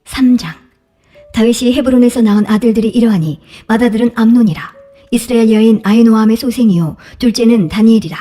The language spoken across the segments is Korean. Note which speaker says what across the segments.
Speaker 1: 3장. 다윗이 헤브론에서 낳은 아들들이 이러하니 맏아들은 암논이라. 이스라엘 여인 아히노암의 소생이요 둘째는 다니엘이라.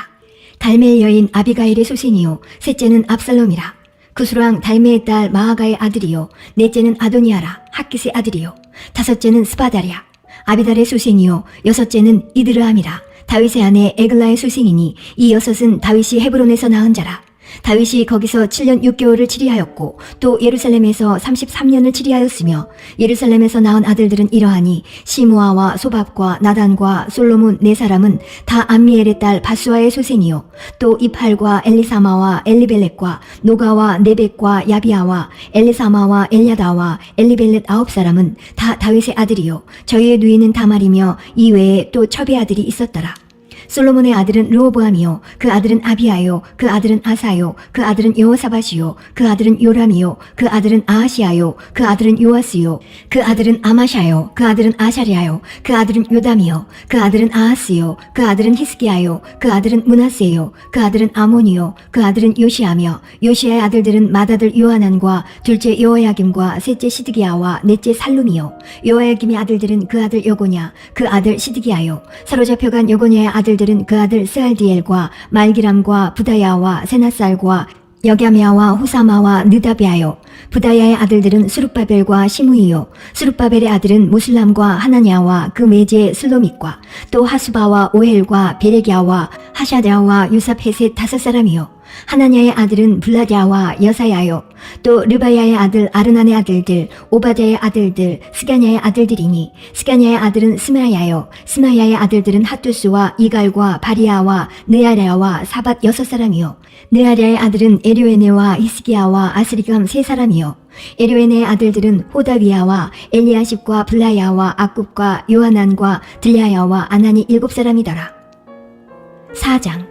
Speaker 1: 달메의 여인 아비가일의 소생이요 셋째는 압살롬이라. 구스랑 달메의 딸 마아가의 아들이요 넷째는 아도니아라 학깃의 아들이요 다섯째는 스바다랴. 아비달의 소생이요 여섯째는 이드르암이라. 다윗의 아내 에글라의 소생이니 이 여섯은 다윗이 헤브론에서 낳은 자라. 다윗이 거기서 7년 6개월을 치리하였고 또 예루살렘에서 33년을 치리하였으며 예루살렘에서 낳은 아들들은 이러하니 시므아와 소밥과 나단과 솔로몬 네 사람은 다 암미엘의 딸 바수아의 소생이요 또 이팔과 엘리사마와 엘리벨렛과 노가와 네벡과 야비아와 엘리사마와 엘야다와 엘리벨렛 9사람은 다 다윗의 아들이요 저희의 누이는 다말이며 이외에 또 첩의 아들이 있었더라. 솔로몬의 아들은 르호보암이요 그 아들은 아비아요 그 아들은 아사요 그 아들은 여호사밧이요 그 아들은 요람이요 그 아들은 아하시아요 그 아들은 요아스요 그 아들은 아마샤요 그 아들은 아샤리아요 그 아들은 요담이요 그 아들은 아하스요 그 아들은 히스기야요 그 아들은 므낫세요 그 아들은 아몬이요 그 아들은 요시아며 요시아의 아들들은 맏아들 요하난과 둘째 여호야김과 셋째 시드기야와 넷째 살룸이요 여호야김의 아들들은 그 아들 여고냐 그 아들 시드기야요 사로잡혀간 여고냐의 아들들은 그 아들 스알디엘과 말기람과 부다야와 세나살과 여갸미아와 후사마와 느다비아요. 부다야의 아들들은 수룹바벨과 시므이요 수룹바벨의 아들은 무슬람과 하나냐와 그 매제 슬로밋과 또 하수바와 오헬과 베레기아와 하샤랴와 유삽헤셋 5사람이요 하나냐의 아들은 블라랴와 여사야요 또 르바야의 아들 아르난의 아들들 오바댜의 아들들 스가냐의 아들들이니 스가냐의 아들은 스마야요 스마야의 아들들은 핫두스와 이갈과 바리아와 느아랴와 사밧 6사람이요 느아랴의 아들은 에료에네와 히스기야와 아스리감 3사람이요 에료에네의 아들들은 호다위야와 엘리아십과 블라야와 악굽과 요하난과 들랴야와 아난이 7사람이더라. 4장.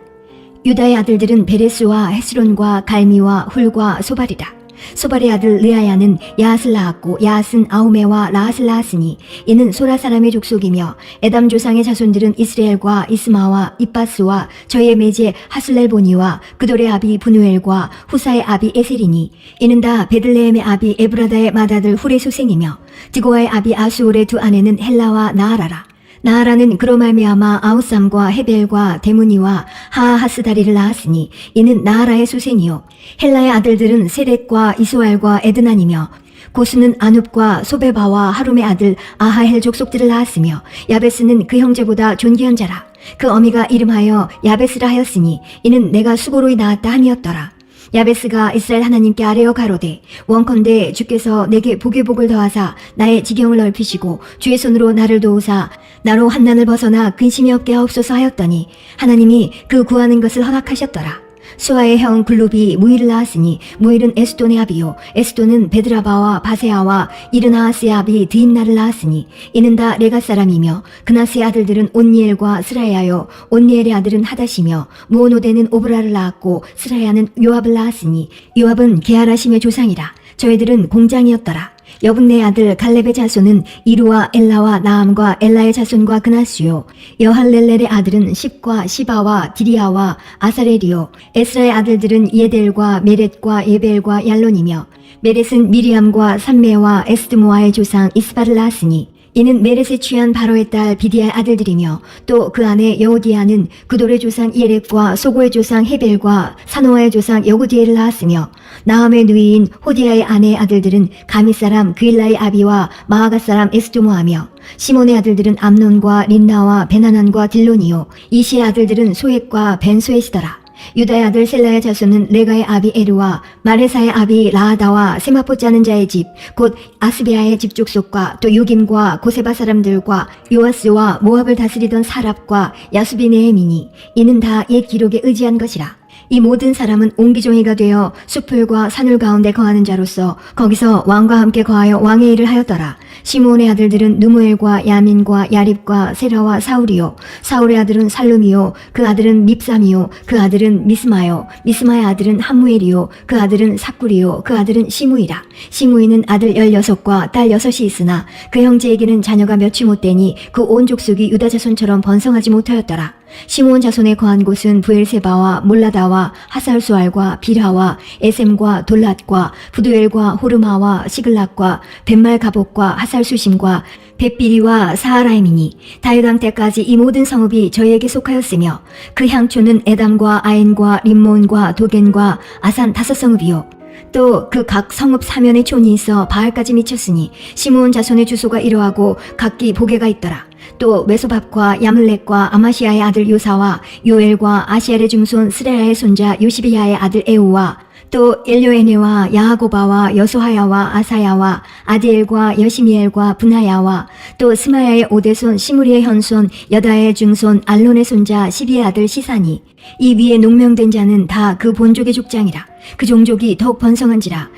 Speaker 1: 유다의 아들들은 베레스와 헤스론과 갈미와 훌과 소발이라. 소발의 아들 르아야는 야앗을 낳았고 야앗은 아우메와 라앗을 낳았으니 이는 소라 사람의 족속이며 에담 조상의 자손들은 이스라엘과 이스마와 이빠스와 저의 매제 하슬렐보니와 그돌의 아비 분우엘과 후사의 아비 에셀이니 이는 다 베들레헴의 아비 에브라다의 맏아들 훌의 소생이며 드고아의 아비 아수올의 두 아내는 헬라와 나아라라. 나아라는 그로 말미암아 아우삼과 헤벨과 데무니와 하하스다리를 낳았으니 이는 나아라의 소생이요 헬라의 아들들은 세렉과 이스왈과 에드난이며 고수는 아눕과 소베바와 하룸의 아들 아하헬 족속들을 낳았으며 야베스는 그 형제보다 존귀한 자라. 그 어미가 이름하여 야베스라 하였으니 이는 내가 수고로이 낳았다 함이었더라. 야베스가 이스라엘 하나님께 아뢰어 가로되 원컨대 주께서 내게 복의 복을 더하사 나의 지경을 넓히시고 주의 손으로 나를 도우사 나로 한난을 벗어나 근심이 없게 하옵소서 하였더니 하나님이 그 구하는 것을 허락하셨더라. 수아의 형 글룹이 무일을 낳았으니 무일은 에스돈의 아비요 에스돈은 베드라바와 바세아와 이르나하스의 아비 드임나를 낳았으니 이는 다 레가 사람이며 그나스의 아들들은 온니엘과 스라야요 온니엘의 아들은 하다시며 무오노데는 오브라를 낳았고 스라야는 요압을 낳았으니 요압은 게하라심의 조상이라. 저희들은 공장이었더라. 여분네 아들 갈렙의 자손은 이루와 엘라와 나암과 엘라의 자손과 그나스요 여할렐렐의 아들은 십과 시바와 디리아와 아사렐이요 에스라의 아들들은 예델과 메렛과 예벨과 얄론이며 메렛은 미리암과 삼메와 에스드모아의 조상 이스바를 낳았으니 이는 메렛에 취한 바로의 딸 비디아의 아들들이며 또 그 아내 여호디아는 그돌의 조상 예렉과 소고의 조상 헤벨과 사노아의 조상 여구디엘을 낳았으며 나함의 누이인 호디아의 아내의 아들들은 가미 사람 그일라의 아비와 마아가 사람 에스도모하며 시몬의 아들들은 암논과 린나와 베나난과 딜론이요 이시의 아들들은 소액과 벤소엣이더라. 유다의 아들 셀라의 자손은 레가의 아비 에르와 마레사의 아비 라하다와 세마포 짜는 자의 집 곧 아스베아의 집 족속과 또 유김과 고세바 사람들과 요아스와 모압을 다스리던 사랍과 야수비네헤미니 이는 다 옛 기록에 의지한 것이라. 이 모든 사람은 옹기종이가 되어 숲풀과 산울 가운데 거하는 자로서 거기서 왕과 함께 거하여 왕의 일을 하였더라. 시므온의 아들들은 누무엘과 야민과 야립과 세라와 사울이요 사울의 아들은 살룸이요 그 아들은 밉삼이요 그 아들은 미스마요 미스마의 아들은 함무엘이요 그 아들은 삭구리요 그 아들은 시므이라. 시므이는 아들 16과 딸 6이 있으나 그 형제에게는 자녀가 몇이 못되니 그 온 족속이 유다 자손처럼 번성하지 못하였더라. 시므온 자손에 거한 곳은 부엘세바와 몰라다와 하살수알과 빌하와 에셈과 돌랏과 부두엘과 호르마와 시글락과 벳말가복과 하살수심과 벳비리와 사하라임이니 다윗 왕 때까지 이 모든 성읍이 저희에게 속하였으며 그 향초는 에담과 아엔과 림몬과 도겐과 아산 5성읍이요 또 그 각 성읍 사면에 촌이 있어 바알까지 미쳤으니 시므온 자손의 주소가 이러하고 각기 보게가 있더라. 또 메소밥과 야물렉과 아마시아의 아들 요사와 요엘과 아시엘의 중손 스레야의 손자 요시비야의 아들 에우와 또 엘요에네와 야하고바와 여소하야와 아사야와 아디엘과 여시미엘과 분하야와 또 스마야의 오대손 시무리의 현손 여다의 중손 알론의 손자 시비의 아들 시사니 이 위에 농명된 자는 다 그 본족의 족장이라. 그 종족이 더욱 번성한지라.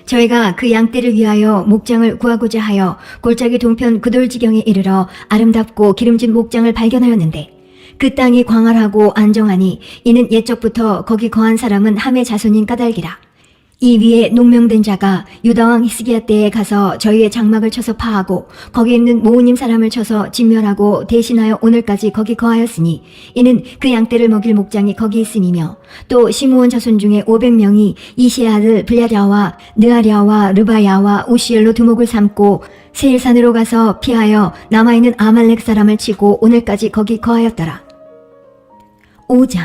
Speaker 1: 저희가 그 양떼를 위하여 목장을 구하고자 하여 골짜기 동편 그돌지경에 이르러 아름답고 기름진 목장을 발견하였는데 그 땅이 광활하고 안정하니 이는 옛적부터 거기 거한 사람은 함의 자손인 까닭이라. 이 위에 농명된 자가 유다왕 히스기야 때에 가서 저희의 장막을 쳐서 파하고 거기 있는 모우님 사람을 쳐서 진멸하고 대신하여 오늘까지 거기 거하였으니 이는 그 양떼를 먹일 목장이 거기 있음이며 또 시므온 자손 중에 500명이 이시의 아들 블야랴와 느아랴와 르바야와 우시엘로 두목을 삼고 세일산으로 가서 피하여 남아있는 아말렉 사람을 치고 오늘까지 거기 거하였더라. 5장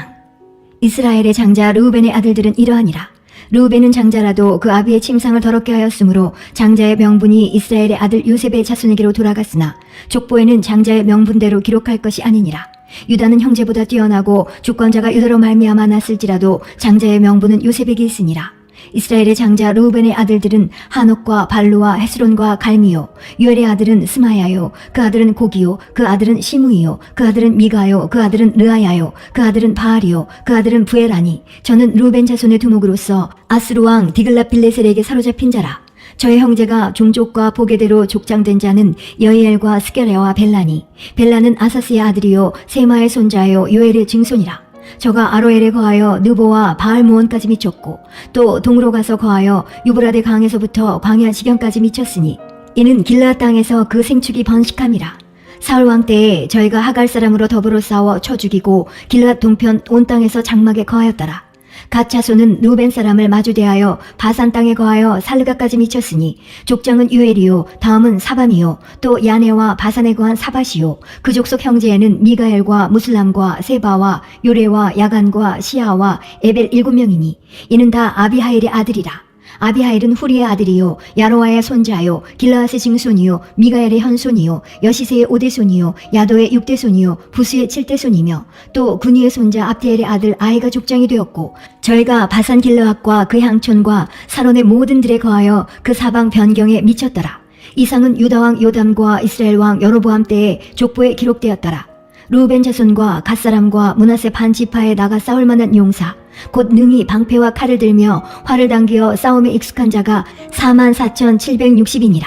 Speaker 1: 이스라엘의 장자 르우벤의 아들들은 이러하니라. 르우벤은 장자라도 그 아비의 침상을 더럽게 하였으므로 장자의 명분이 이스라엘의 아들 요셉의 자손에게로 돌아갔으나 족보에는 장자의 명분대로 기록할 것이 아니니라. 유다는 형제보다 뛰어나고 주권자가 유다로 말미암아 났을지라도 장자의 명분은 요셉에게 있으니라. 이스라엘의 장자 르우벤의 아들들은 하녹과 발루와 헤스론과 갈미요 유엘의 아들은 스마야요 그 아들은 고기요 그 아들은 시므이요 그 아들은 미가요 그 아들은 르아야요 그 아들은 바알이요 그 아들은 부에라니 저는 르우벤 자손의 두목으로서 아스루 왕 디글랏빌레셀에게 사로잡힌 자라. 저의 형제가 종족과 보게대로 족장된 자는 여이엘과 스게레와 벨라니 벨라는 아사스의 아들이요 세마의 손자요 요엘의 증손이라. 저가 아로엘에 거하여 느보와 바알모온까지 미쳤고 또 동으로 가서 거하여 유브라데 강에서부터 광야 지경까지 미쳤으니 이는 길르앗 땅에서 그 생축이 번식함이라. 사울 왕 때에 저희가 하갈 사람으로 더불어 싸워 쳐 죽이고 길르앗 동편 온 땅에서 장막에 거하였더라. 갓 자손은 루벤 사람을 마주대하여 바산 땅에 거하여 살르가까지 미쳤으니 족장은 유엘이요 다음은 사밤이요 또 야네와 바산에 거한 사바시요 그 족속 형제에는 미가엘과 무슬람과 세바와 요레와 야간과 시아와 에벨 7명이니 이는 다 아비하일의 아들이라. 아비하일은 후리의 아들이요 야로와의 손자요 길라앗의 증손이요 미가엘의 현손이요 여시세의 5대손이요 야도의 6대손이요 부스의 7대손이며 또 군위의 손자 압디엘의 아들 아이가 족장이 되었고 저희가 바산 길르앗과 그 향촌과 사론의 모든 들에 거하여 그 사방 변경에 미쳤더라. 이상은 유다왕 요담과 이스라엘 왕 여로보암 때에 족보에 기록되었더라. 르우벤 자손과 갓사람과 므낫세 반 지파에 나가 싸울 만한 용사 곧 능히 방패와 칼을 들며 활을 당기어 싸움에 익숙한 자가 44,760이니라.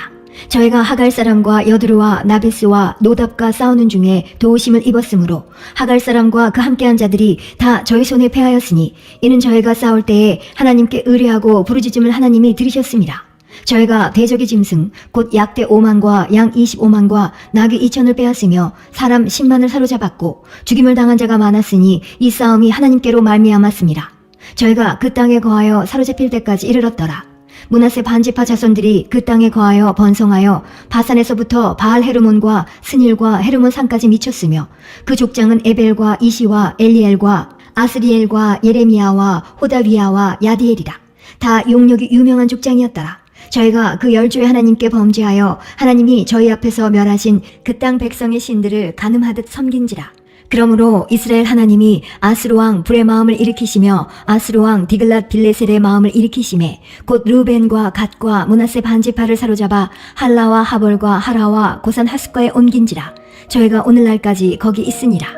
Speaker 1: 저희가 하갈 사람과 여드루와 나베스와 노답과 싸우는 중에 도우심을 입었으므로 하갈 사람과 그 함께한 자들이 다 저희 손에 패하였으니 이는 저희가 싸울 때에 하나님께 의뢰하고 부르짖음을 하나님이 들으셨습니다. 저희가 대적의 짐승 곧 약대 5만과 양 25만과 나귀 2천을 빼앗으며 사람 10만을 사로잡았고 죽임을 당한 자가 많았으니 이 싸움이 하나님께로 말미암았습니다. 저희가 그 땅에 거하여 사로잡힐 때까지 이르렀더라. 므낫세 반지파 자손들이 그 땅에 거하여 번성하여 바산에서부터 바알 헤르몬과 스닐과 헤르몬 산까지 미쳤으며 그 족장은 에벨과 이시와 엘리엘과 아스리엘과 예레미야와 호다위야와 야디엘이라. 다 용력이 유명한 족장이었더라. 저희가 그 열주의 하나님께 범죄하여 하나님이 저희 앞에서 멸하신 그 땅 백성의 신들을 간음하듯 섬긴지라. 그러므로 이스라엘 하나님이 아스루 왕 불의 마음을 일으키시며 아스루 왕 디글랏 빌레셀의 마음을 일으키시매 곧 르벤과 갓과 므낫세 반지파를 사로잡아 할라와 하볼과 하라와 고산 하스과에 옮긴지라. 저희가 오늘날까지 거기 있으니라.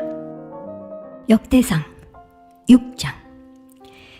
Speaker 1: 역대상 6장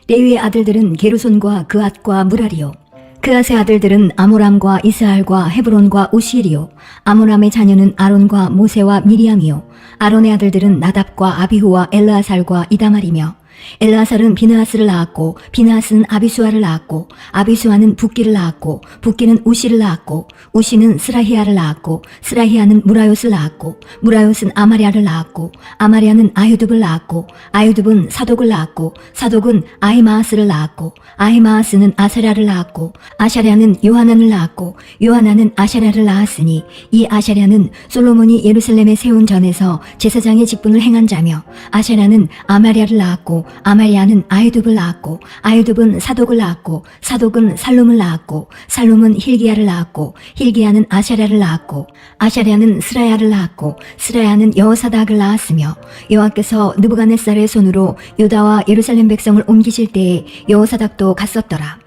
Speaker 1: 레위의 아들들은 게르손과 그앗과 무라리요 그앗의 아들들은 아모람과 이스할과 헤브론과 우시엘이요 아모람의 자녀는 아론과 모세와 미리암이요 아론의 아들들은 나답과 아비후와 엘르아살과 이다말이며 엘르아살은 비느하스를 낳았고 비느하스는 아비수아를 낳았고 아비수아는 붓기를 낳았고 붓기는 우시를 낳았고 우시는 스라히아를 낳았고 스라히아는 무라요스를 낳았고 무라요스는 아마리아를 낳았고 아마리아는 아유둡을 낳았고 아유둡은 사독을 낳았고 사독은 아히마아스를 낳았고 아히마아스는 아사랴를 낳았고 아샤랴는 요하난을 낳았고 요하난은 아샤랴를 낳았으니 이 아샤랴는 솔로몬이 예루살렘에 세운 전에서 제사장의 직분을 행한 자며 아샤랴는 아마리아를 낳았고 아마리아는 아유둡을 낳았고 아유둡은 사독을 낳았고 사독은 살룸을 낳았고 살룸은 힐기야를 낳았고 힐기야는 아샤랴를 낳았고 아샤랴는 스라야를 낳았고 스라야는 여호사닥을 낳았으며 여호와께서 느부갓네살의 손으로 유다와 예루살렘 백성을 옮기실 때에 여호사닥도 갔었더라.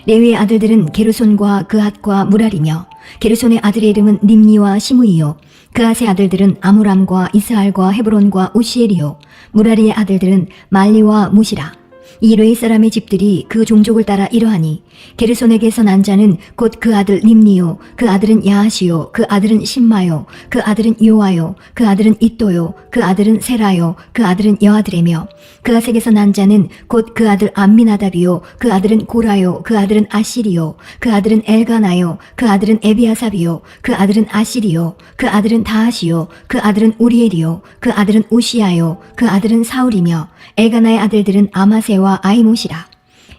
Speaker 1: 레위의 아들들은 게르손과 그앗과 무랄이며 게르손의 아들의 이름은 님니와 시므이요 그앗의 아들들은 아므람과 이스할과 헤브론과 우시엘이요 무라리의 아들들은 말리와 무시라. 이 레위 사람의 집들이 그 종족을 따라 이러하니 게르손에게서 난 자는 곧 그 아들 님니요 그 아들은 야하시요 그 아들은 심마요 그 아들은 요아요 그 아들은 이또요 그 아들은 세라요 그 아들은 여아드레며 그앗에게서 난 자는 곧 그 아들 암미나답이요 그 아들은 고라요 그 아들은 아시리요 그 아들은 엘가나요 그 아들은 에비아삽이요 그 아들은 아시리요 그 아들은 다하시요 그 아들은 우리엘이요 그 아들은 우시야요 그 아들은 사울이며 엘가나의 아들들은 아마세와 아이못이라.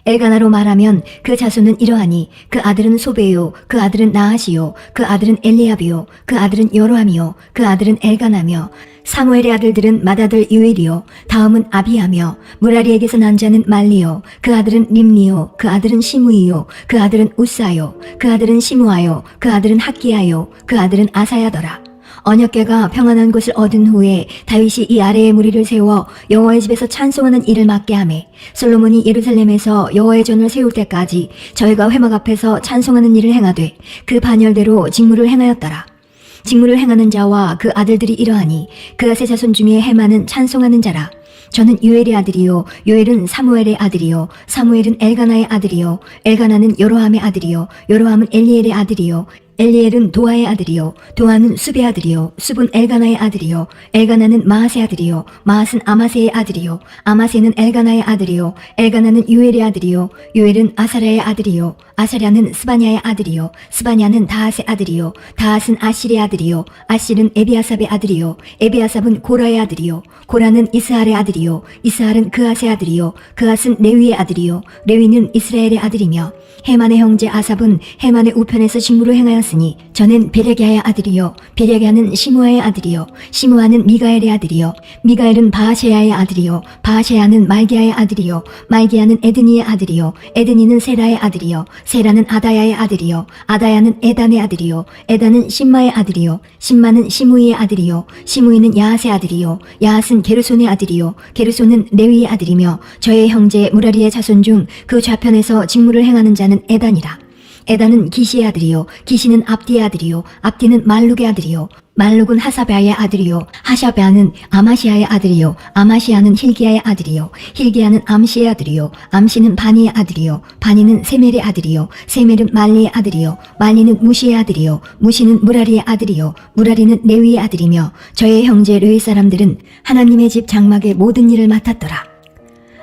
Speaker 1: 엘가나로 말하면 그 자손은 이러하니 그 아들은 소베요 그 아들은 나하시요 그 아들은 엘리압이요 그 아들은 여로함이요 그 아들은 엘가나며 사무엘의 아들들은 맏아들 유엘이요 다음은 아비야며 무라리에게서 난 자는 말리요 그 아들은 림니요 그 아들은 시므이요 그 아들은 우사요 그 아들은 시므아요 그 아들은 학기야요 그 아들은 아사야더라. 언약궤가 평안한 곳을 얻은 후에 다윗이 이 아래에 무리를 세워 여호와의 집에서 찬송하는 일을 맡게 하매 솔로몬이 예루살렘에서 여호와의 전을 세울 때까지 저희가 회막 앞에서 찬송하는 일을 행하되 그 반열대로 직무를 행하였더라. 직무를 행하는 자와 그 아들들이 이러하니 그앗의 자손 중에 헤마는 찬송하는 자라. 저는 유엘의 아들이요 요엘은 사무엘의 아들이요 사무엘은 엘가나의 아들이요 엘가나는 여로함의 아들이요 여로함은 엘리엘의 아들이요 엘리엘은 도아의 아들이요 도아는 숲의 아들이요 숲은 엘가나의 아들이요 엘가나는 마아스의 아들이요 마아스는 아마세의 아들이요 아마세는 엘가나의 아들이요 엘가나는 유엘의 아들이요 유엘은 아사랴의 아들이요 아사랴는 스바냐의 아들이요 스바냐는 다핫의 아들이요 다핫은 아실의 아들이요 아실은 에비아삽의 아들이요 에비아삽은 고라의 아들이요 고라는 이스할의 아들이요 이스할은 그앗의 아들이요 그앗은 레위의 아들이요 레위는 이스라엘의 아들이며 헤만의 형제 아삽은 헤만의 우편에서 직무를 행하였으니 저는 베레기야의 아들이요 베레기야는 시므아의 아들이요 시므아는 미가엘의 아들이요 미가엘은 바하셰야의 아들이요 바하셰야는 말기야의 아들이요 말기야는 에드니의 아들이요 에드니는 세라의 아들이요 세라는 아다야의 아들이요 아다야는 에단의 아들이요 에단은 심마의 아들이요 심마는 시므이의 아들이요 시므이는 야핫의 아들이요 야핫은 게르손의 아들이요 게르손은 레위의 아들이며 저의 형제 무라리의 자손 중 그 좌편에서 직무를 행하는 자는 에단이라. 에단은 기시의 아들이요 기시는 압디의 아들이요 압디는 말룩의 아들이요 말룩은 하사베아의 아들이요 하샤베아는 아마시아의 아들이요 아마시아는 힐기야의 아들이요 힐기야는 암시의 아들이요 암시는 바니의 아들이요 바니는 세멜의 아들이요 세멜은 말리의 아들이요 말리는 무시의 아들이요 무시는 무라리의 아들이요 무라리는 레위의 아들이며 저의 형제 레위 사람들은 하나님의 집 장막의 모든 일을 맡았더라.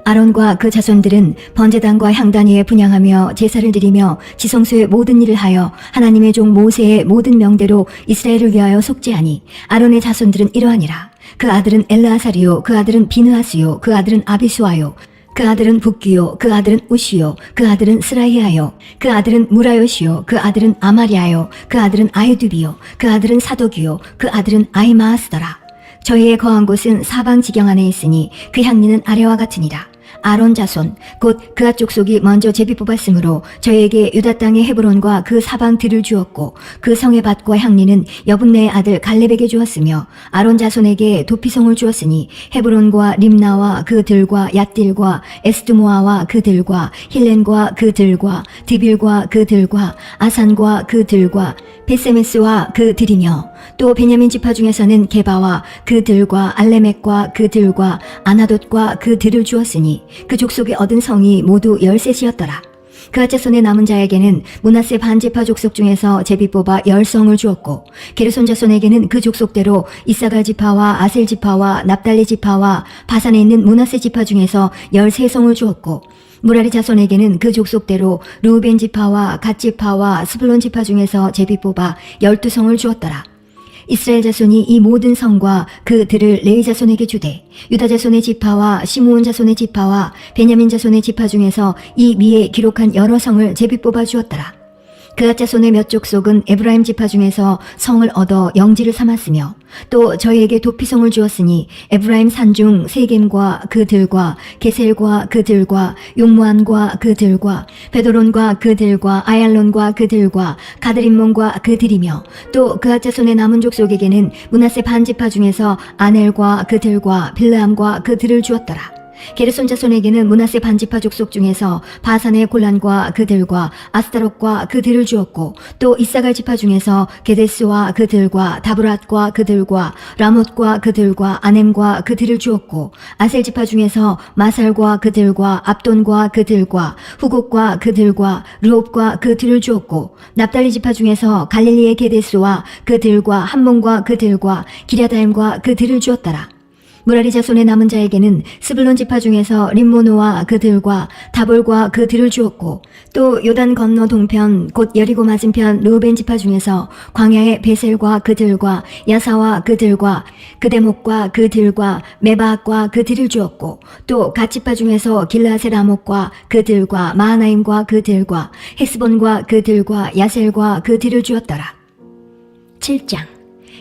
Speaker 1: 아론과 그 자손들은 번제단과 향단 위에 분향하며 제사를 드리며 지성소의 모든 일을 하여 하나님의 종 모세의 모든 명대로 이스라엘을 위하여 속죄하니 아론의 자손들은 이러하니라. 그 아들은 엘르아살이요 그 아들은 비느하스요 그 아들은 아비수아요 그 아들은 붓기요 그 아들은 우시요 그 아들은 스라히아요 그 아들은 무라요시요 그 아들은 아마리아요 그 아들은 아유둡이요 그 아들은 사독이요 그 아들은 아히마아스더라. 저희의 거한 곳은 사방 지경 안에 있으니 그 향리는 아래와 같으니라. 아론 자손 곧 그앗 족속이 먼저 제비 뽑았으므로 저희에게 유다 땅의 헤브론과 그 사방 들을 주었고 그 성의 밭과 향리는 여분네의 아들 갈렙에게 주었으며 아론 자손에게 도피성을 주었으니 헤브론과 림나와 그 들과 얏딜과 에스드모아와 그 들과 힐렌과 그 들과 드빌과 그 들과 아산과 그 들과 베세메스와 그 들이며 또 베냐민 지파 중에서는 게바와 그 들과 알레멕과 그 들과 아나돗과 그 들을 주었으니 그 족속이 얻은 성이 모두 13이었더라. 그앗 자손의 남은 자에게는 므낫세 반지파 족속 중에서 제비 뽑아 10성을 주었고 게르손 자손에게는 그 족속대로 이사갈 지파와 아셀 지파와 납달리 지파와 바산에 있는 므낫세 지파 중에서 13성을 주었고 무라리 자손에게는 그 족속대로 르우벤 지파와 갓 지파와 스불론 지파 중에서 제비 뽑아 12성을 주었더라. 이스라엘 자손이 이 모든 성과 그 들을 레위 자손에게 주되 유다 자손의 지파와 시므온 자손의 지파와 베냐민 자손의 지파 중에서 이 위에 기록한 여러 성을 제비 뽑아 주었더라. 그앗 자손의 몇 족속은 에브라임 지파 중에서 성을 얻어 영지를 삼았으며 또 저희에게 도피성을 주었으니 에브라임 산중 세겜과 그 들과 게셀과 그 들과 용무안과 그 들과 베도론과 그 들과 아얄론과 그 들과 가드림몬과 그 들이며 또 그앗 자손의 남은 족속에게는 므낫세 반지파 중에서 아넬과 그 들과 빌르암과 그 들을 주었더라. 게르손 자손에게는 므낫세 반지파 족속 중에서 바산의 골란과 그들과 아스타롯과 그들을 주었고 또 이사갈 지파 중에서 게데스와 그들과 다브랏과 그들과 라못과 그들과 아넴과 그들을 주었고 아셀 지파 중에서 마살과 그들과 압돈과 그들과 후곡과 그들과 르홉과 그들을 주었고 납달리 지파 중에서 갈릴리의 게데스와 그들과 함몬과 그들과 기랴다임과 그들을 주었더라. 무라리 자손의 남은 자에게는 스불론 지파 중에서 림모노와 그들과 다볼과 그들을 주었고 또 요단 건너 동편 곧 여리고 맞은편 르우벤 지파 중에서 광야의 베셀과 그들과 야사와 그들과 그대목과 그들과 메바악과 그들을 주었고 또 갓 지파 중에서 길르앗의 라목과 그들과 마하나임과 그들과 헤스본과 그들과 야셀과 그들을 주었더라. 7장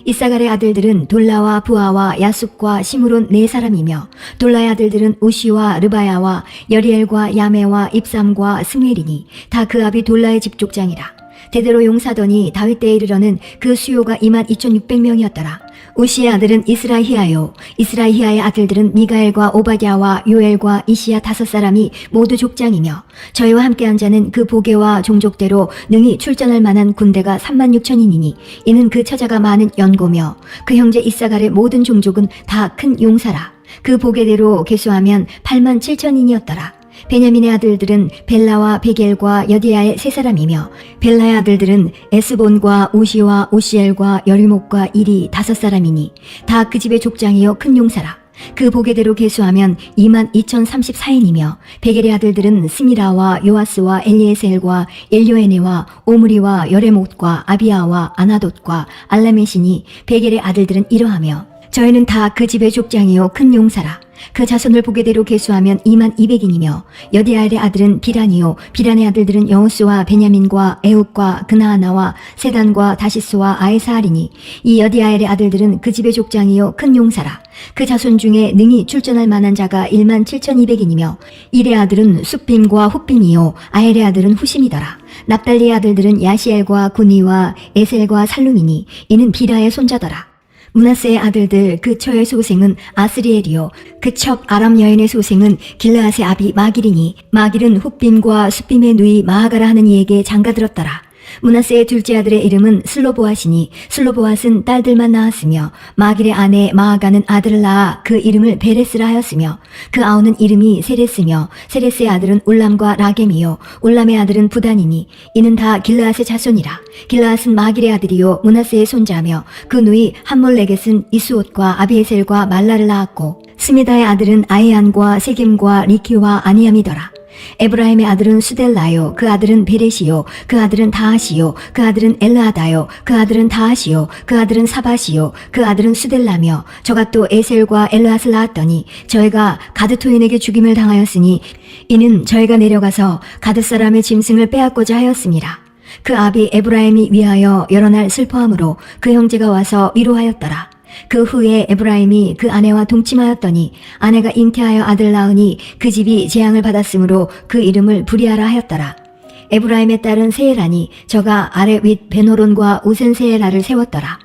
Speaker 1: 이사갈의 아들들은 돌라와 부하와 야숲과 시므론 4사람이며 돌라의 아들들은 우시와 르바야와 여리엘과 야메와 입삼과 스무엘이니 다 그 아비 돌라의 집족장이라. 대대로 용사더니 다윗 때에 이르러는 그 수요가 22,600명이었더라. 우시의 아들은 이스라히야요. 이스라히야의 아들들은 미가엘과 오바댜와 요엘과 이시야 5사람이 모두 족장이며 저희와 함께한 자는 그 보게와 종족대로 능히 출전할 만한 군대가 36,000인이니 이는 그 처자가 많은 연고며 그 형제 이사갈의 모든 종족은 다 큰 용사라. 그 보게대로 계수하면 87,000인이었더라. 베냐민의 아들들은 벨라와 베겔과 여디야의 3사람이며 벨라의 아들들은 에스본과 우시와 오시엘과 여리목과 일이 5사람이니 다 그 집의 족장이요 큰 용사라. 그 보게대로 계수하면 22,034인이며 베겔의 아들들은 스미라와 요아스와 엘리에셀과 엘요에네와 오므리와 여레못과 아비야와 아나돗과 알라메시니 베겔의 아들들은 이러하며 저희는 다 그 집의 족장이요 큰 용사라. 그 자손을 보게대로 계수하면 22,200인이며 여디아엘의 아들은 비란이요 비란의 아들들은 여호수와 베냐민과 에욱과 그나아나와 세단과 다시스와 아에사알이니 이 여디아엘의 아들들은 그 집의 족장이요 큰 용사라. 그 자손 중에 능히 출전할 만한 자가 17,200인이며 일의 아들은 숫빔과 훗빔이요 아엘의 아들은 후심이더라. 납달리의 아들들은 야시엘과 구니와 에셀과 살룸이니 이는 비라의 손자더라. 므낫세의 아들들 그 처의 소생은 아스리엘이요 그 첩 아람 여인의 소생은 길르앗의 아비 마길이니 마길은 훗빔과 숫빔의 누이 마하가라 하는 이에게 장가들었더라. 므낫세의 둘째 아들의 이름은 슬로보앗이니 슬로보앗은 딸들만 낳았으며 마길의 아내 마하가는 아들을 낳아 그 이름을 베레스라 하였으며 그 아우는 이름이 세레스며 세레스의 아들은 울람과 라겜이요 울람의 아들은 부단이니 이는 다 길르앗의 자손이라. 길르앗은 마길의 아들이요 므낫세의 손자며 그 누이 함몰레겟은 이스옷과 아비에셀과 말라를 낳았고 스미다의 아들은 아이안과 세겜과 리키와 아니암이더라. 에브라임의 아들은 수델라요 그 아들은 베레시요 그 아들은 다하시요 그 아들은 엘르아다요 그 아들은 다하시요 그 아들은 사바시요 그 아들은 수델라며 저가 또 에셀과 엘르앗을 낳았더니 저희가 가드토인에게 죽임을 당하였으니 이는 저희가 내려가서 가드 사람의 짐승을 빼앗고자 하였습니다. 그 아비 에브라임이 위하여 여러 날 슬퍼함으로 그 형제가 와서 위로하였더라. 그 후에 에브라임이 그 아내와 동침하였더니 아내가 잉태하여 아들 낳으니 그 집이 재앙을 받았으므로 그 이름을 브리아라 하였더라. 에브라임의 딸은 세엘하니 저가 아래 윗 베노론과 우센 세엘라를 세웠더라.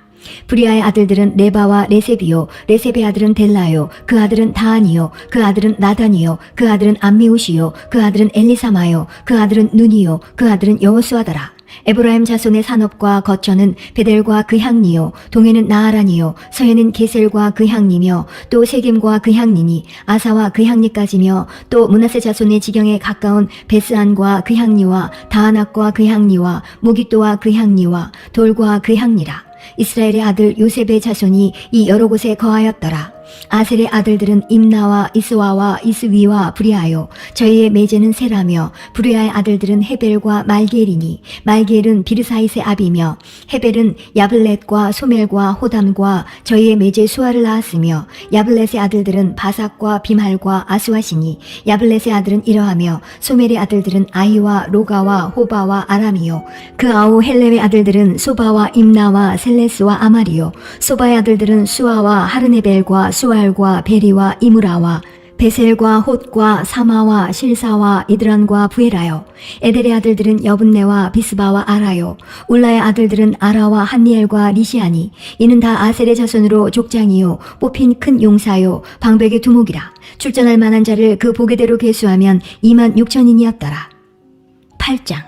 Speaker 1: 브리아의 아들들은 레바와 레셉이요 레셉의 아들은 델라요 그 아들은 다한이요 그 아들은 나단이요 그 아들은 암미우시요 그 아들은 엘리사마요 그 아들은 눈이요 그 아들은 여호수아더라. 에브라임 자손의 산업과 거처는 베델과 그 향리요, 동해는 나아란이요, 서해는 게셀과 그 향리며, 또 세겜과 그 향리니 아사와 그 향리까지며, 또 므낫세 자손의 지경에 가까운 베스안과 그 향리와 다아낙과 그 향리와 무깃도와 그 향리와 돌과 그 향리라. 이스라엘의 아들 요셉의 자손이 이 여러 곳에 거하였더라. 아셀의 아들들은 임나와 이스와와 이스위와 브리아요. 저희의 매제는 세라며, 브리아의 아들들은 헤벨과 말게엘이니, 말게엘은 비르사이스의 아비며, 헤벨은 야블렛과 소멜과 호담과 저희의 매제 수아를 낳았으며, 야블렛의 아들들은 바삭과 비말과 아스와시니, 야블렛의 아들은 이러하며, 소멜의 아들들은 아이와 로가와 호바와 아람이요. 그 아우 헬렘의 아들들은 소바와 임나와 셀레스와 아마리요. 소바의 아들들은 수아와 하르네벨과 수알과 베리와 이므라와 베셀과 톳과 사마와 실사와 이드란과 부에라요. 에델의 아들들은 여분네와 비스바와 아라요. 울라의 아들들은 아라와 한니엘과 리시아니. 이는 다 아셀의 자손으로 족장이요, 뽑힌 큰 용사요, 방백의 두목이라. 출전할 만한 자를 그 보게대로 계수하면 26,000인이었더라. 8장.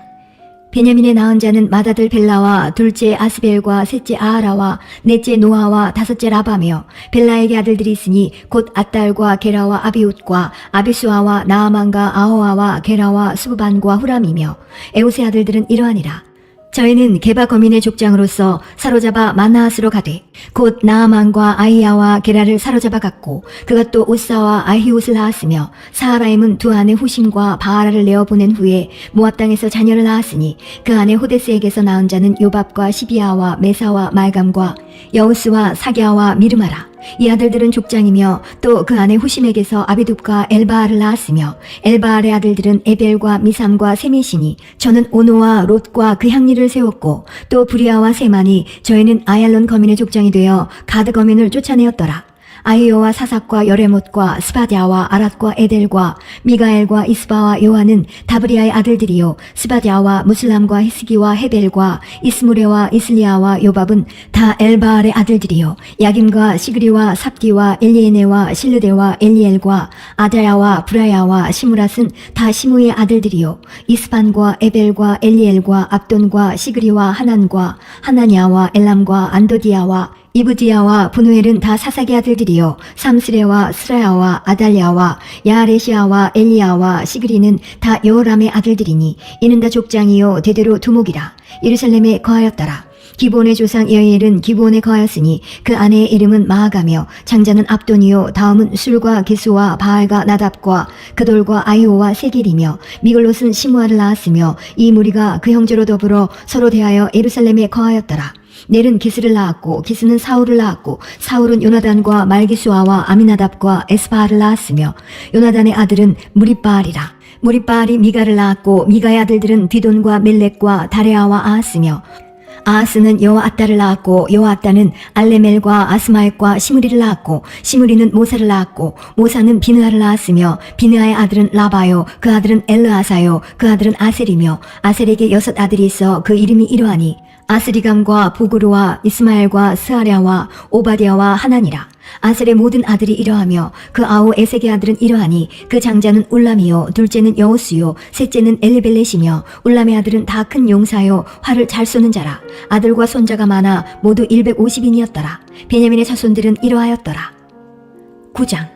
Speaker 1: 베냐민의 낳은 자는 맏아들 벨라와 둘째 아스벨과 셋째 아하라와 넷째 노아와 다섯째 라바며, 벨라에게 아들들이 있으니 곧 아딸과 게라와 아비웃과 아비수아와 나아만과 아호아와 게라와 수부반과 후람이며, 에웃의 아들들은 이러하니라. 저희는 게바 거민의 족장으로서 사로잡아 마나앗으로 가되, 곧 나아만과 아이야와 게라를 사로잡아 갔고, 그가 또 옷사와 아히옷을 낳았으며, 사하라임은 두 아내 후심과 바하라를 내어 보낸 후에 모압 땅에서 자녀를 낳았으니, 그 아내 호데스에게서 낳은 자는 요밥과 시비아와 메사와 말감과 여우스와 사갸와 미르마라. 이 아들들은 족장이며, 또 그 아내 후심에게서 아비둡과 엘바알을 낳았으며, 엘바알의 아들들은 에벨과 미삼과 세메시니, 저는 오노와 롯과 그 향리를 세웠고, 또 브리아와 세만이, 저희는 아얄론 거민의 족장이 되어 가드 거민을 쫓아내었더라. 아이오와 사삭과 여레못과 스바디아와 아랏과 에델과 미가엘과 이스바와 요한은 다브리아의 아들들이요, 스바디아와 무슬람과 히스기와 헤벨과 이스무레와 이슬리아와 요밥은 다 엘바알의 아들들이요, 야김과 시그리와 삽디와 엘리에네와 실르데와 엘리엘과 아다야와 브라야와 시무랏은 다 시무의 아들들이요, 이스반과 에벨과 엘리엘과 압돈과 시그리와 하난과 하나냐와 엘람과 안도디아와 이브디야와 분우엘은 다 사삭의 아들들이요, 삼스레와 스라야와 아달랴와 야아레시아와 엘리야와 시그리는 다 여호람의 아들들이니, 이는 다 족장이요 대대로 두목이라. 예루살렘에 거하였더라. 기브온의 조상 여이엘은 기브온에 거하였으니, 그 아내의 이름은 마아가며, 장자는 압돈이요, 다음은 술과 게수와 바알과 나답과 그돌과 아이오와 세겔이며, 미글롯은 시므아를 낳았으며, 이 무리가 그 형제로 더불어 서로 대하여 예루살렘에 거하였더라. 넬은 기스를 낳았고, 기스는 사울을 낳았고, 사울은 요나단과 말기수아와 아미나답과 에스바알을 낳았으며, 요나단의 아들은 무립바알이라. 무립바알이 미가를 낳았고, 미가의 아들들은 디돈과 멜렉과 다레아와 아하스며, 아하스는 여호아따를 낳았고, 여호아따는 알레멜과 아스마엘과 시므리를 낳았고, 시므리는 모사를 낳았고, 모사는 비느하를 낳았으며, 비느하의 아들은 라바요, 그 아들은 엘르아사요, 그 아들은 아셀이며, 아셀에게 6 아들이 있어 그 이름이 이러하니, 아스리감과 보그루와 이스마엘과 스아랴와 오바디아와 하나니라. 아셀의 모든 아들이 이러하며, 그 아우 에색의 아들은 이러하니, 그 장자는 울람이요, 둘째는 여호수요, 셋째는 엘리벨렛이며, 울람의 아들은 다 큰 용사요, 활을 잘 쏘는 자라. 아들과 손자가 많아 모두 150인이었더라. 베냐민의 자손들은 이러하였더라. 9장.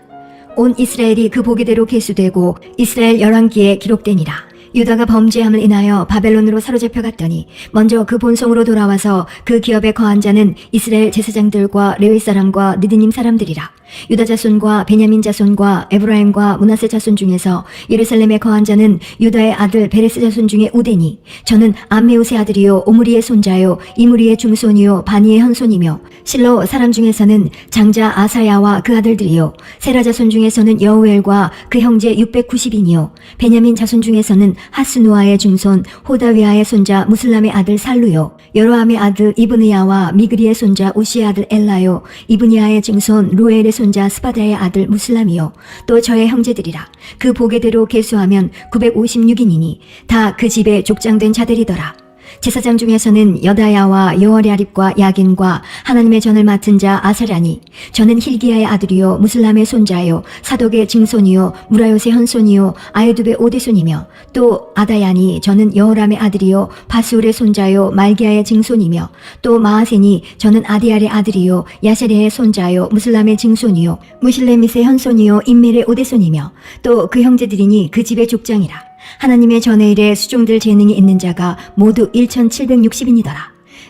Speaker 1: 온 이스라엘이 그 보기대로 계수되고 이스라엘 열왕기에 기록되니라. 유다가 범죄함을 인하여 바벨론으로 사로잡혀 갔더니, 먼저 그 본성으로 돌아와서 그 기업에 거한 자는 이스라엘 제사장들과 레위 사람과 느디님 사람들이라. 유다 자손과 베냐민 자손과 에브라임과 므낫세 자손 중에서 예루살렘에 거한 자는 유다의 아들 베레스 자손 중에 우데니, 저는 암메우스의 아들이요, 오므리의 손자요, 이므리의 중손이요, 바니의 현손이며, 실로 사람 중에서는 장자 아사야와 그 아들들이요, 세라 자손 중에서는 여우엘과 그 형제 690인이요, 베냐민 자손 중에서는 하스누아의 중손 호다위아의 손자 무슬람의 아들 살루요, 여로함의 아들 이브니야와 미그리의 손자 우시의 아들 엘라요, 이브니야의 증손 루엘의 손자 스바다의 아들 무슬람이요, 또 저의 형제들이라. 그 보게대로 계수하면 956인이니 다 그 집에 족장된 자들이더라. 제사장 중에서는 여다야와 여어랴립과 야긴과 하나님의 전을 맡은 자 아사랴니 저는 힐기야의 아들이요 무슬람의 손자요 사독의 증손이요 무라요의 현손이요 아유둡의 오대손이며 또 아다야니 저는 여호람의 아들이요 바스울의 손자요 말기야의 증손이며 또 마아세니 저는 아디알의 아들이요 야세레의 손자요 무슬람의 증손이요 무실레밋의 현손이요 임멜의 오대손이며 또 그 형제들이니 그 집의 족장이라. 하나님의 전회일에 수종들 재능이 있는 자가 모두 1760인이더라.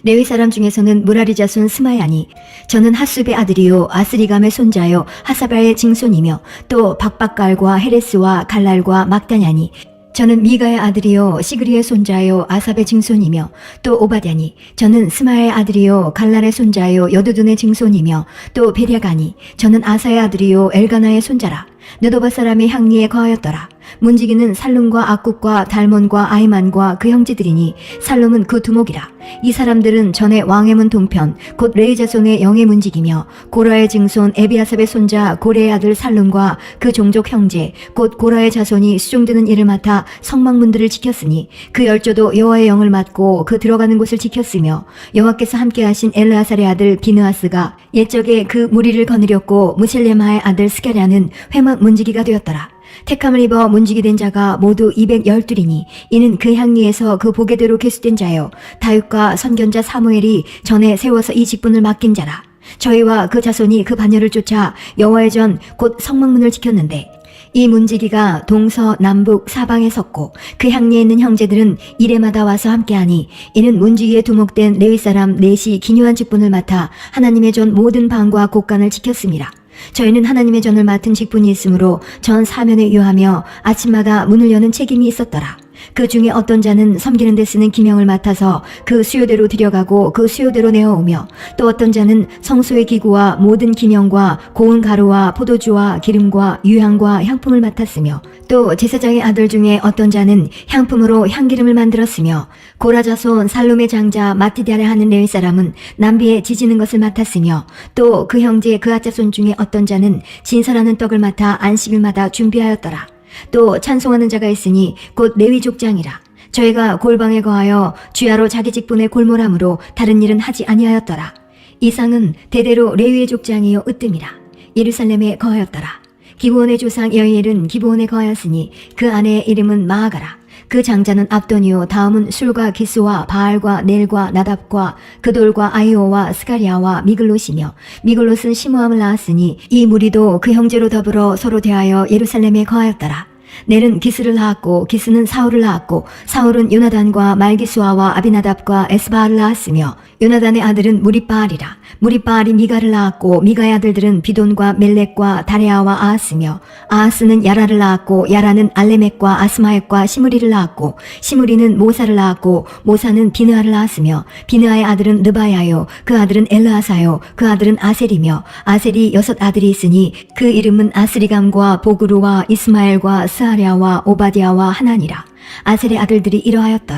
Speaker 1: 레위 사람 중에서는 무라리 자손 스마야니 저는 하숲의 아들이요 아스리감의 손자요 하사바의 증손이며 또 박박갈과 헤레스와 갈랄과 막다냐니 저는 미가의 아들이요 시그리의 손자요 아삽의 증손이며 또 오바댜니 저는 스마의 아들이요 갈랄의 손자요 여두둔의 증손이며 또 베랴가니 저는 아사의 아들이요 엘가나의 손자라. 느도바 사람의 향리에 거하였더라. 문지기는 살룸과 악국과 달몬과 아이만과 그 형제들이니 살룸은 그 두목이라. 이 사람들은 전에 왕의 문 동편 곧 레위 자손의 영의 문지기며 고라의 증손 에비아삽의 손자 고레의 아들 살룸과 그 종족 형제 곧 고라의 자손이 수종드는 일을 맡아 성막문들을 지켰으니 그 열조도 여호와의 영을 맡고 그 들어가는 곳을 지켰으며 여호와께서 함께하신 엘르아살의 아들 비느하스가 옛적에 그 무리를 거느렸고 무셀레마의 아들 스가랴는 회막 문지기가 되었더라. 택함을 입어 문지기 된 자가 모두 212이니 이는 그 향리에서 그 보게대로 계수된 자요 다윗과 선견자 사무엘이 전에 세워서 이 직분을 맡긴 자라. 저희와 그 자손이 그 반열을 쫓아 여호와의 전 곧 성막문을 지켰는데 이 문지기가 동서 남북 사방에 섰고 그 향리에 있는 형제들은 이레마다 와서 함께하니 이는 문지기에 두목된 레위 사람 넷이 기묘한 직분을 맡아 하나님의 전 모든 방과 곳간을 지켰습니다. 저희는 하나님의 전을 맡은 직분이 있으므로 전 사면에 유하며 아침마다 문을 여는 책임이 있었더라. 그 중에 어떤 자는 섬기는 데 쓰는 기명을 맡아서 그 수요대로 들여가고 그 수요대로 내어오며 또 어떤 자는 성소의 기구와 모든 기명과 고운 가루와 포도주와 기름과 유향과 향품을 맡았으며 또 제사장의 아들 중에 어떤 자는 향품으로 향기름을 만들었으며 고라 자손 살룸의 장자 마티디아라 하는 레위 사람은 남비에 지지는 것을 맡았으며 또 그 형제 그 아자손 중에 어떤 자는 진설하는 떡을 맡아 안식일마다 준비하였더라. 또 찬송하는 자가 있으니 곧 레위 족장이라. 저희가 골방에 거하여 주야로 자기 직분에 골몰함으로 다른 일은 하지 아니하였더라. 이상은 대대로 레위의 족장이요 으뜸이라. 예루살렘에 거하였더라. 기브온의 조상 여이엘은 기브온에 거하였으니 그 아내의 이름은 마아가라. 그 장자는 압돈이요 다음은 술과 기스와 바알과 넬과 나답과 그돌과 아이오와 스가리아와 미글롯이며 미글롯은 시므함을 낳았으니 이 무리도 그 형제로 더불어 서로 대하여 예루살렘에 거하였더라. 넬은 기스를 낳았고 기스는 사울을 낳았고 사울은 요나단과 말기수아와 아비나답과 에스바알을 낳았으며 요나단의 아들은 무리바알이라. 무리바알이 미가를 낳았고 미가의 아들들은 비돈과 멜렉과 다레아와 아하스며 아하스는 야라를 낳았고 야라는 알레멕과 아스마엑과 시므리를 낳았고 시므리는 모사를 낳았고 모사는 비느하를 낳았으며 비느하의 아들은 르바야요 그 아들은 엘르아사요 그 아들은 아셀이며 아셀이 6 아들이 있으니 그 이름은 아스리감과 보그루와 이스마엘과 스아랴와 오바디아와 하나니라. 아셀의 아들들이 이러하였더라.